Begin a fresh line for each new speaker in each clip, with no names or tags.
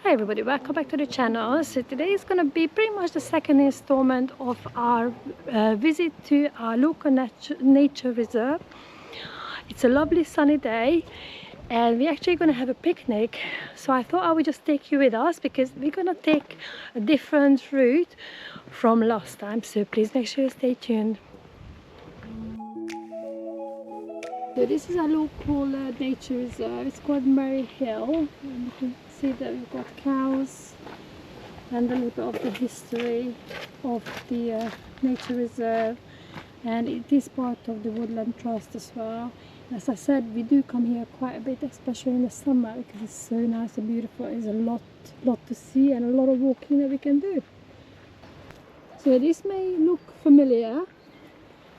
Hi everybody, welcome back to the channel. So today is going to be pretty much the second installment of our visit to our local nature reserve. It's a lovely sunny day and we're actually going to have a picnic, so I thought I would just take you with us because we're going to take a different route from last time, so please make sure you stay tuned. So this is a local nature reserve. It's called Murray Hill, and you can see that we've got cows and a little bit of the history of the nature reserve, and it is part of the Woodland Trust as well. As I said, we do come here quite a bit, especially in the summer, because it's so nice and beautiful. There's a lot to see and a lot of walking that we can do. So this may look familiar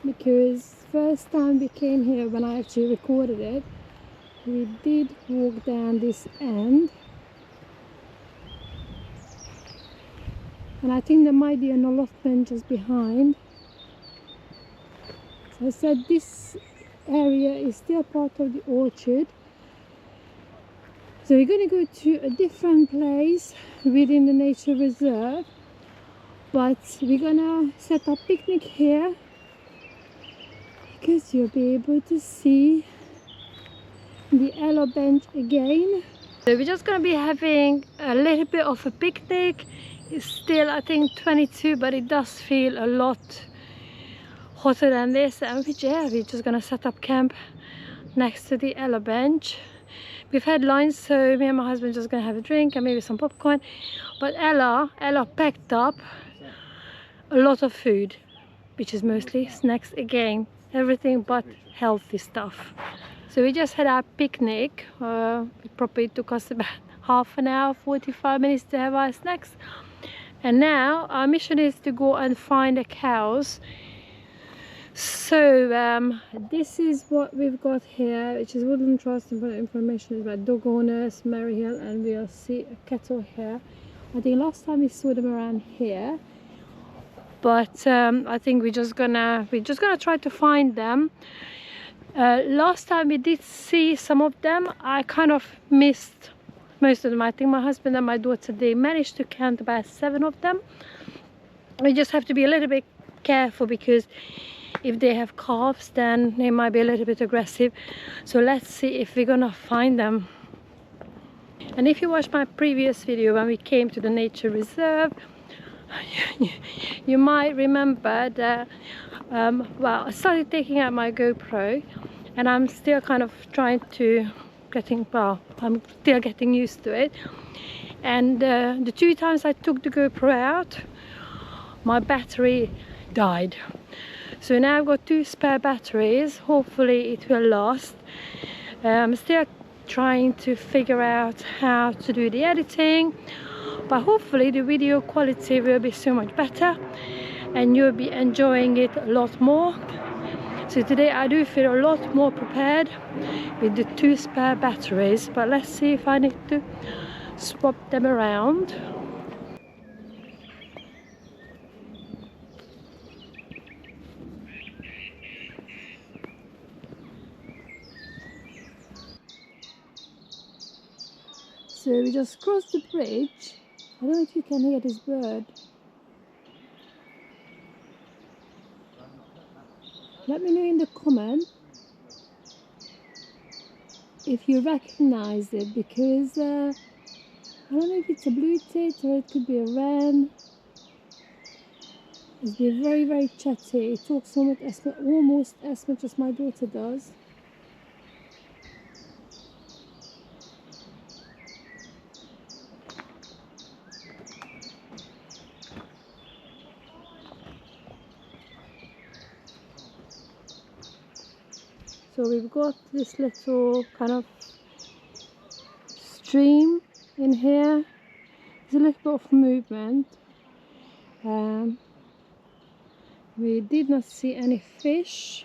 because first time we came here, when I actually recorded it, we did walk down this end, and I think there might be an allotment just behind. So I said this area is still part of the orchard, so we're going to go to a different place within the nature reserve, but we're gonna set up picnic here because you'll be able to see the yellow bench again. So we're just going to be having a little bit of a picnic. It's still, I think, 22, but it does feel a lot hotter than this, and we're just going to set up camp next to the yellow bench. We've had lunch, so me and my husband are just going to have a drink and maybe some popcorn, but Ella packed up a lot of food, which is mostly snacks again, everything but healthy stuff. So we just had our picnic. It probably took us about half an hour, 45 minutes to have our snacks, and now our mission is to go and find the cows. So this is what we've got here, which is Woodland Trust. Information is about dog owners, Murray Hill, and we'll see a cattle here. I think last time we saw them around here, but I think we're just gonna try to find them. Last time we did see some of them. I kind of missed most of them. I think my husband and my daughter, they managed to count about 7 of them. We just have to be a little bit careful because if they have calves, then they might be a little bit aggressive. So let's see if we're gonna find them. And if you watched my previous video when we came to the nature reserve, you might remember that well, I started taking out my GoPro, and I'm still kind of trying to I'm still getting used to it. And the 2 times I took the GoPro out, my battery died. So now I've got 2 spare batteries. Hopefully it will last. I'm still trying to figure out how to do the editing, but hopefully the video quality will be so much better and you'll be enjoying it a lot more. So today I do feel a lot more prepared with the 2 spare batteries, but let's see if I need to swap them around. So we just crossed the bridge. I don't know if you can hear this bird. Let me know in the comment if you recognize it, because I don't know if it's a blue tit or it could be a wren. It's been very chatty. It talks almost as much as my daughter does. So we've got this little kind of stream in here. There's a little bit of movement. We did not see any fish,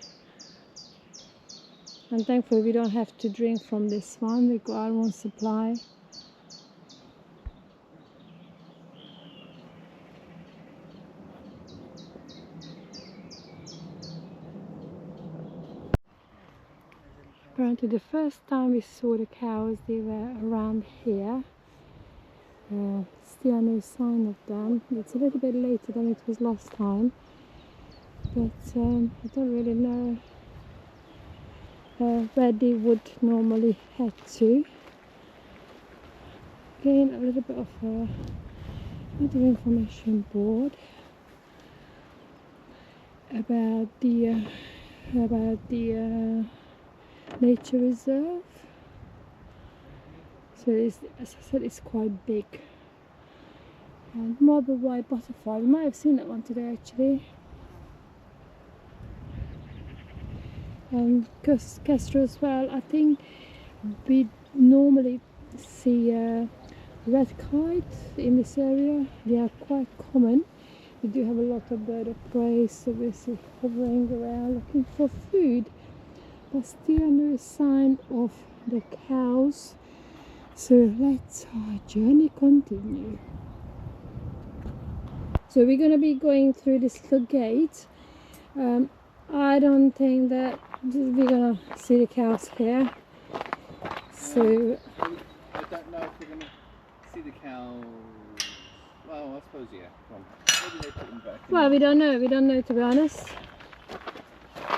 and thankfully we don't have to drink from this one. We got our own supply. Apparently the first time we saw the cows, they were around here. Still no sign of them. It's a little bit later than it was last time, but I don't really know where they would normally head to. Again, a little bit of another information board about the nature reserve. So it's, as I said, it's quite big. And marble white butterfly, we might have seen that one today actually. And kestrel as well. I think we normally see red kite in this area. They are quite common. We do have a lot of bird of prey, so we're hovering around looking for food, but still no sign of the cows. So let's our journey continue. So we're going to be going through this little gate. I don't think that we're going to see the cows here. So
I don't know if we're going to see the cows. Well, I suppose yeah. Maybe they put them back.
Well, we don't know. We don't know, to be honest.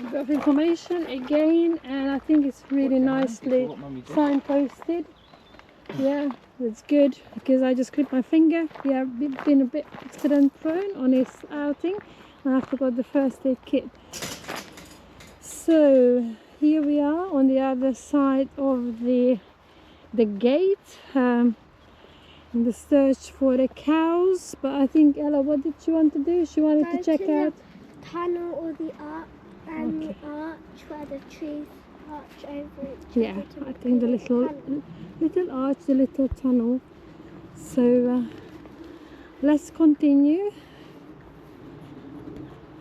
We've got information again, and I think it's really nicely signposted. Yeah, that's good, because I just clipped my finger. Yeah, we've been a bit accident prone on this outing, and I forgot the first aid kit. So here we are on the other side of the gate, in the search for the cows. But I think Ella, what did she want to do? She wanted to check out
the tunnel or the arch, and the arch where the trees arch over it.
Yeah, I think the little arch, the little tunnel. So let's continue.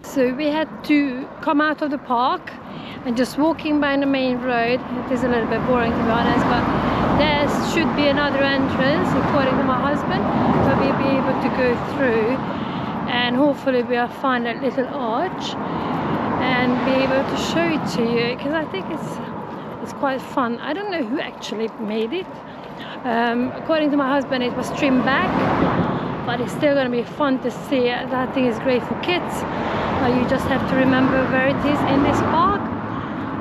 So we had to come out of the park and just walking by the main road. It is a little bit boring, to be honest, but there should be another entrance, according to my husband, where we'll be able to go through, and hopefully we'll find that little arch and be able to show it to you, because I think it's quite fun. I don't know who actually made it. According to my husband, it was trimmed back, but it's still going to be fun to see. That thing is great for kids. You just have to remember where it is in this park.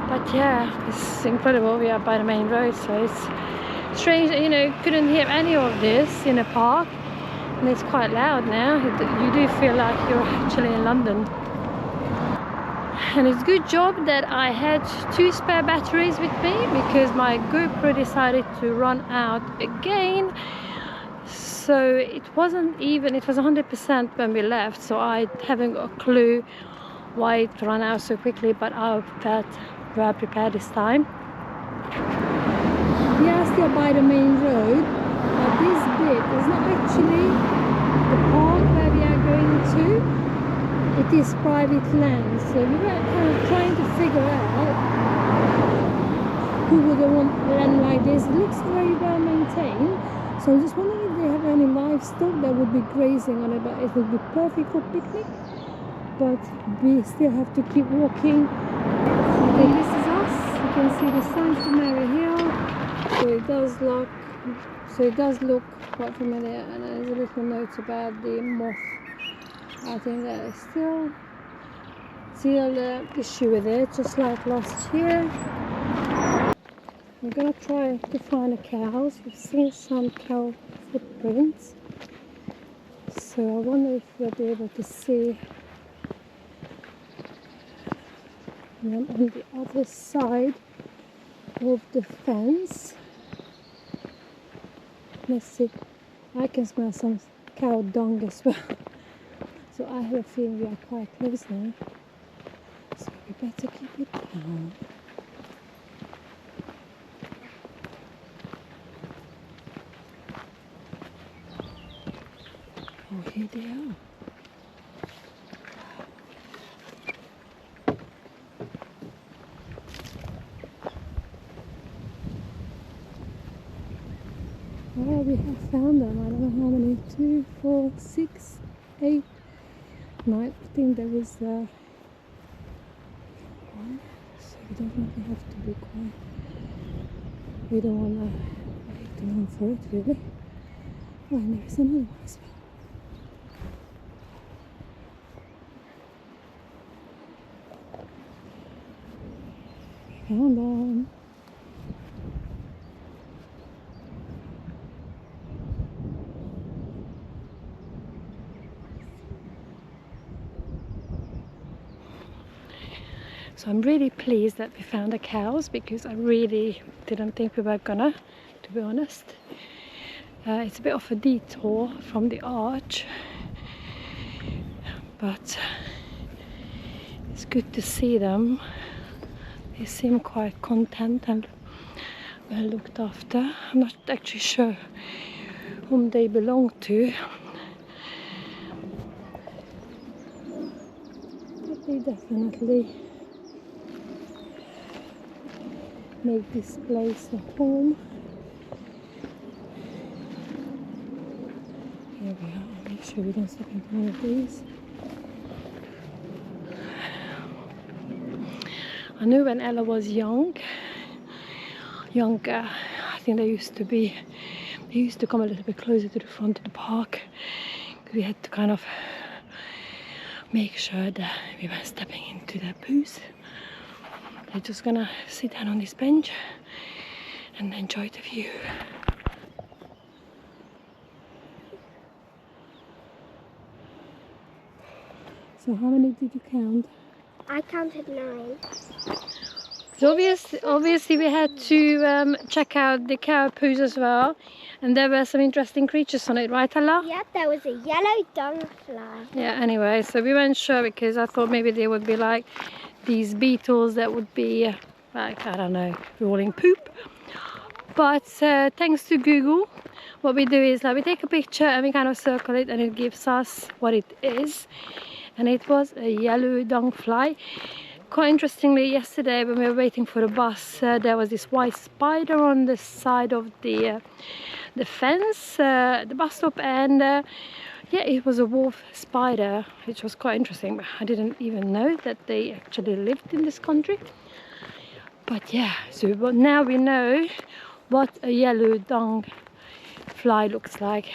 But yeah, it's incredible. We are by the main road, so it's strange that, you know, couldn't hear any of this in a park, and it's quite loud now. You do feel like you're actually in London. And it's a good job that I had 2 spare batteries with me, because my GoPro decided to run out again. So it wasn't even, it was 100% when we left, so I haven't got a clue why it ran out so quickly, but I felt well prepared this time. We are still by the main road, but this bit is not actually the park where we are going to. It is private land, so we were kind of trying to figure out who would want land like this. It looks very well maintained, so I'm just wondering if they have any livestock that would be grazing on it, but it would be perfect for picnic. But we still have to keep walking. Okay, this is us. You can see the Santa Mary Hill, so it does look quite familiar. And there's a little note about the moth. I think there is still issue with it, just like last year. We're gonna try to find the cows. We've seen some cow footprints, so I wonder if we'll be able to see them on the other side of the fence. Let's see. I can smell some cow dung as well. So I have a feeling we are quite close now. So we better keep it down. Oh, here they are. Well, we have found them. I don't know how many. 2, 4, 6, 8, 9. I think there was one. So we definitely have to be quiet. We don't want to wait too long for it, really. Oh, and there's another one as well. Found them. So I'm really pleased that we found the cows, because I really didn't think we were gonna, to be honest. It's a bit of a detour from the arch, but it's good to see them. They seem quite content and well looked after. I'm not actually sure whom they belong to, but they definitely make this place a home. Here we are. I'll make sure we don't step into one of these. I knew when Ella was younger, I think they used to come a little bit closer to the front of the park, because we had to kind of make sure that we were stepping into their poos. They're just gonna sit down on this bench and enjoy the view. So how many did you count?
I counted 9.
So obviously we had to check out the cow poos as well, and there were some interesting creatures on it, right Ella?
Yeah, there was a yellow dungfly.
Yeah, anyway, so we weren't sure, because I thought maybe they would be like these beetles that would be like, I don't know, rolling poop. But thanks to Google, what we do is like we take a picture and we kind of circle it, and it gives us what it is. And it was a yellow dungfly. Quite interestingly, yesterday when we were waiting for the bus, there was this white spider on the side of the fence, the bus stop, and yeah, it was a wolf spider, which was quite interesting. But I didn't even know that they actually lived in this country. But yeah, so now we know what a yellow dungfly looks like.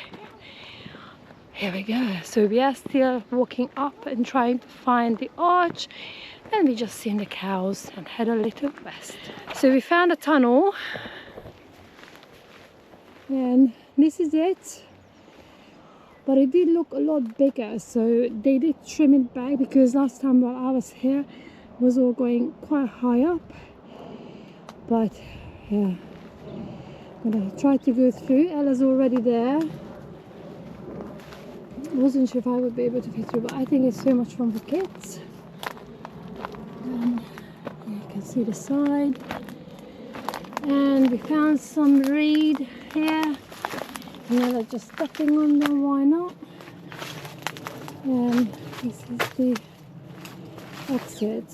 Here we go. So we are still walking up and trying to find the arch, and we just seen the cows and had a little rest. So we found a tunnel, and this is it. But it did look a lot bigger, so they did trim it back, because last time while I was here it was all going quite high up. But yeah, I'm gonna try to go through. Ella's already there. I wasn't sure if I would be able to fit through, but I think it's so much fun for kids. And you can see the side. And we found some reed here. Now they're just stepping on them, why not? And this is the exit.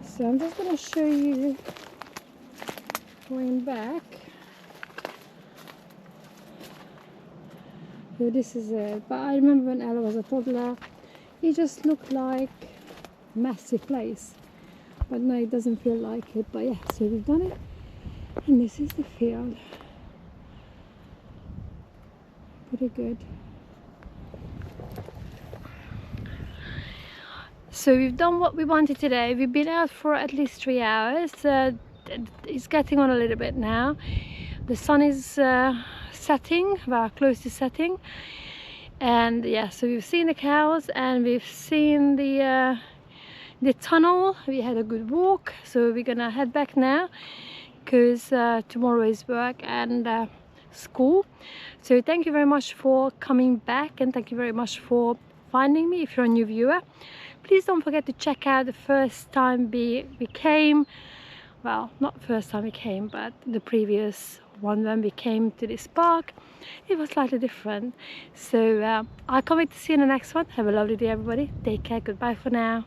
So I'm just going to show you going back. So this is it. But I remember when Ella was a toddler, it just looked like a massive place. But now it doesn't feel like it. But yeah, so we've done it. And this is the field. Pretty good. So we've done what we wanted today. We've been out for at least 3 hours. It's getting on a little bit now. The sun is setting, well, close to setting. And yeah, so we've seen the cows and we've seen the tunnel. We had a good walk, so we're gonna head back now, because tomorrow is work and school. So thank you very much for coming back, and thank you very much for finding me. If you're a new viewer, please don't forget to check out the first time we came. Well, not first time we came, but the previous one when we came to this park. It was slightly different. So I can't wait to see you in the next one. Have a lovely day, everybody. Take care. Goodbye for now.